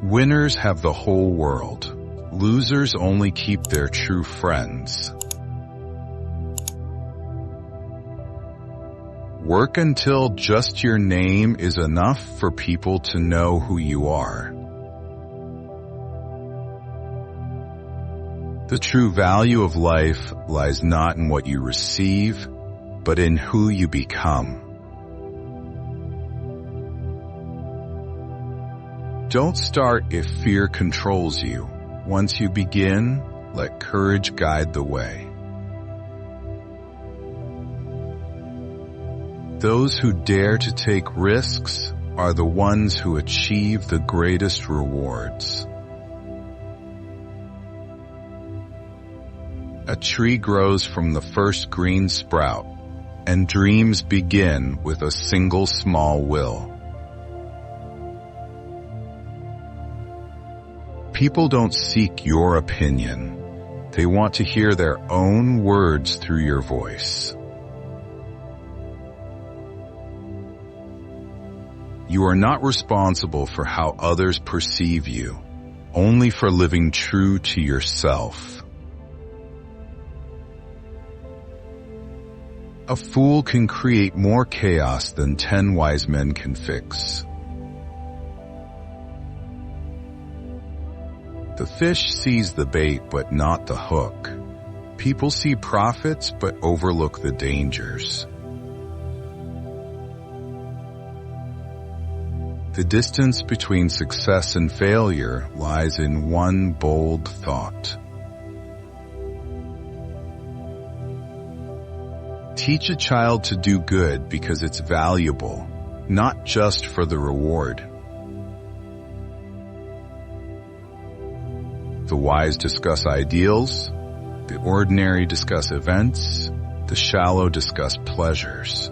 Winners have the whole world. Losers only keep their true friends. Work until just your name is enough for people to know who you are. The true value of life lies not in what you receive, but in who you become. Don't start if fear controls you. Once you begin, let courage guide the way. Those who dare to take risks are the ones who achieve the greatest rewards. A tree grows from the first green sprout, and dreams begin with a single small will. People don't seek your opinion. They want to hear their own words through your voice. You are not responsible for how others perceive you, only for living true to yourself. A fool can create more chaos than 10 wise men can fix. The fish sees the bait but not the hook. People see profits but overlook the dangers. The distance between success and failure lies in one bold thought. Teach a child to do good because it's valuable, not just for the reward. The wise discuss ideals, the ordinary discuss events, the shallow discuss pleasures.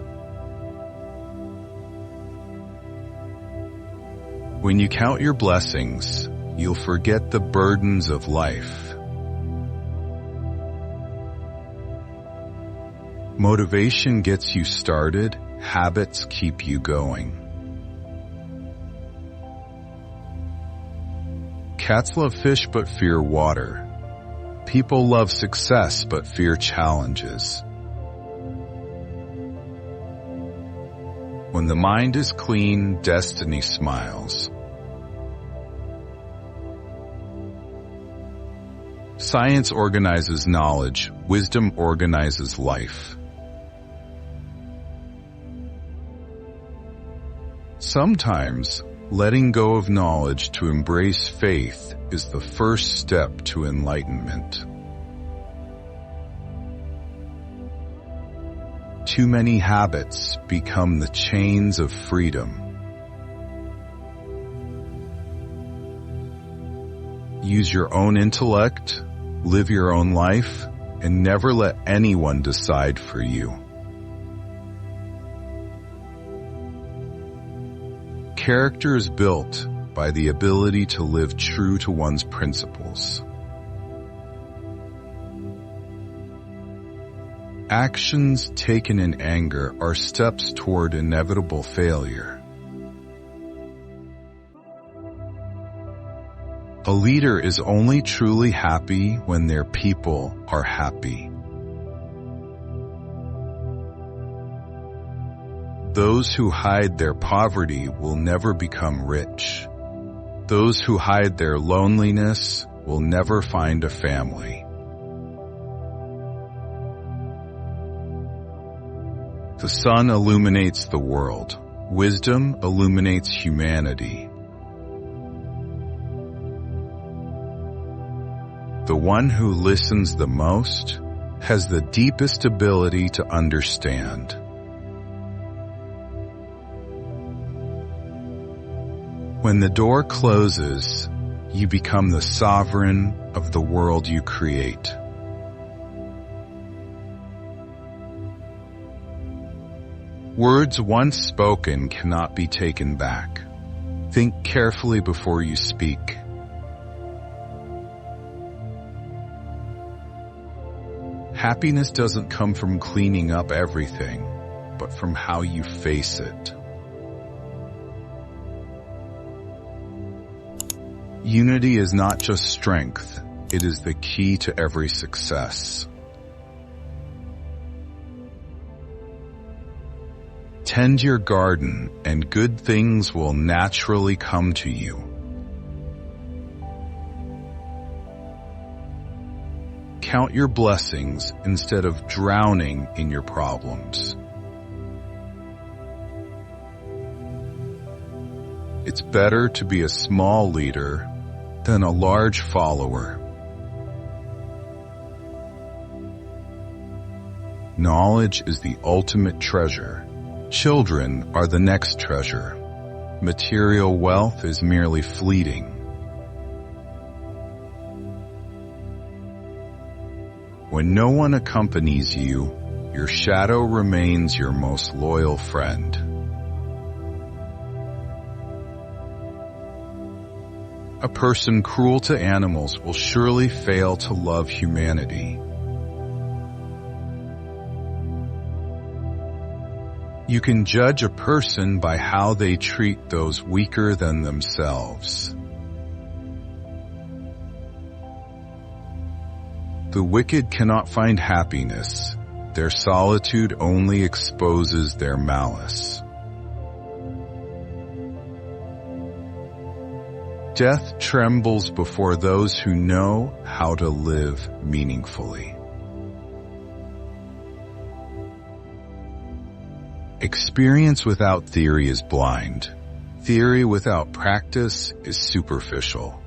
When you count your blessings, you'll forget the burdens of life. Motivation gets you started, habits keep you going. Cats love fish but fear water. People love success but fear challenges. When the mind is clean, destiny smiles. Science organizes knowledge, wisdom organizes life. Sometimes, letting go of knowledge to embrace faith is the first step to enlightenment. Too many habits become the chains of freedom. Use your own intellect, live your own life, and never let anyone decide for you. Character is built by the ability to live true to one's principles. Actions taken in anger are steps toward inevitable failure. A leader is only truly happy when their people are happy. Those who hide their poverty will never become rich. Those who hide their loneliness will never find a family. The sun illuminates the world. Wisdom illuminates humanity. The one who listens the most has the deepest ability to understand. When the door closes, you become the sovereign of the world you create. Words once spoken cannot be taken back. Think carefully before you speak. Happiness doesn't come from cleaning up everything, but from how you face it. Unity is not just strength, it is the key to every success. Tend your garden, and good things will naturally come to you. Count your blessings instead of drowning in your problems. It's better to be a small leader than a large follower. Knowledge is the ultimate treasure. Children are the next treasure. Material wealth is merely fleeting. When no one accompanies you, your shadow remains your most loyal friend. A person cruel to animals will surely fail to love humanity. You can judge a person by how they treat those weaker than themselves. The wicked cannot find happiness. Their solitude only exposes their malice. Death trembles before those who know how to live meaningfully. Experience without theory is blind. Theory without practice is superficial.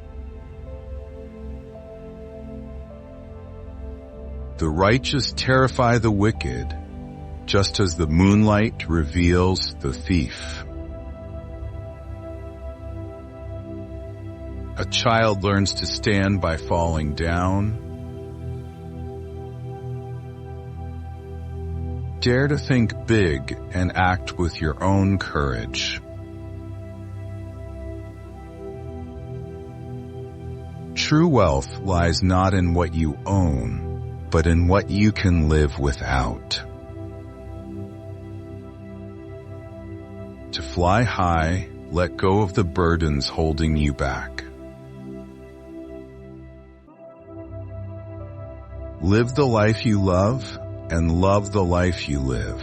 The righteous terrify the wicked, just as the moonlight reveals the thief. A child learns to stand by falling down. Dare to think big and act with your own courage. True wealth lies not in what you own, but in what you can live without. To fly high, let go of the burdens holding you back. Live the life you love and love the life you live.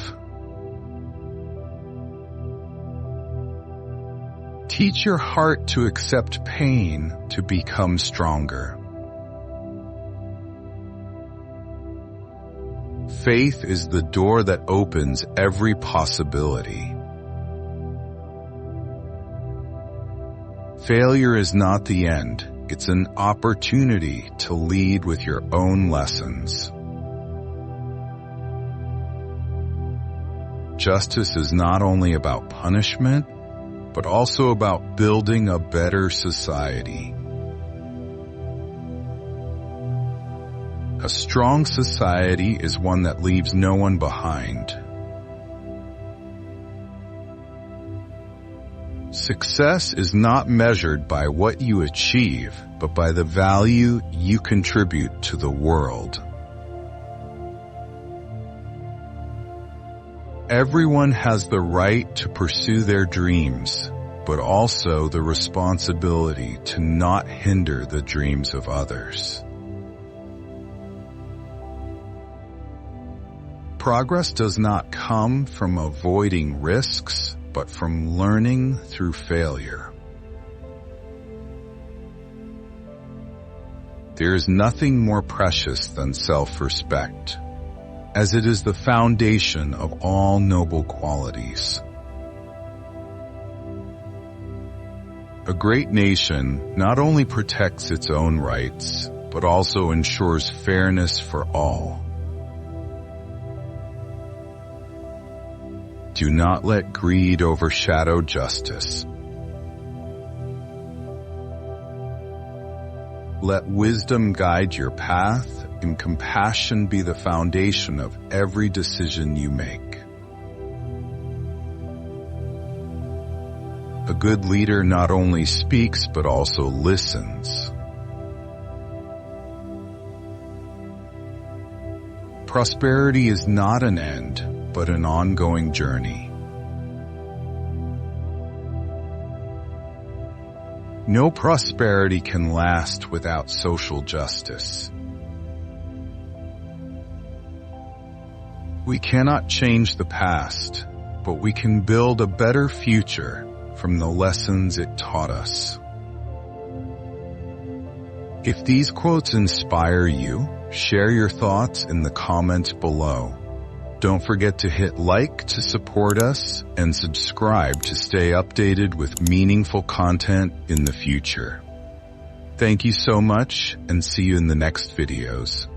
Teach your heart to accept pain to become stronger. Faith is the door that opens every possibility. Failure is not the end. It's an opportunity to lead with your own lessons. Justice is not only about punishment, but also about building a better society. A strong society is one that leaves no one behind. Success is not measured by what you achieve, but by the value you contribute to the world. Everyone has the right to pursue their dreams, but also the responsibility to not hinder the dreams of others. Progress does not come from avoiding risks, but from learning through failure. There is nothing more precious than self-respect, as it is the foundation of all noble qualities. A great nation not only protects its own rights, but also ensures fairness for all. Do not let greed overshadow justice. Let wisdom guide your path and compassion be the foundation of every decision you make. A good leader not only speaks but also listens. Prosperity is not an end, but an ongoing journey. No prosperity can last without social justice. We cannot change the past, but we can build a better future from the lessons it taught us. If these quotes inspire you, share your thoughts in the comments below. Don't forget to hit like to support us and subscribe to stay updated with meaningful content in the future. Thank you so much and see you in the next videos.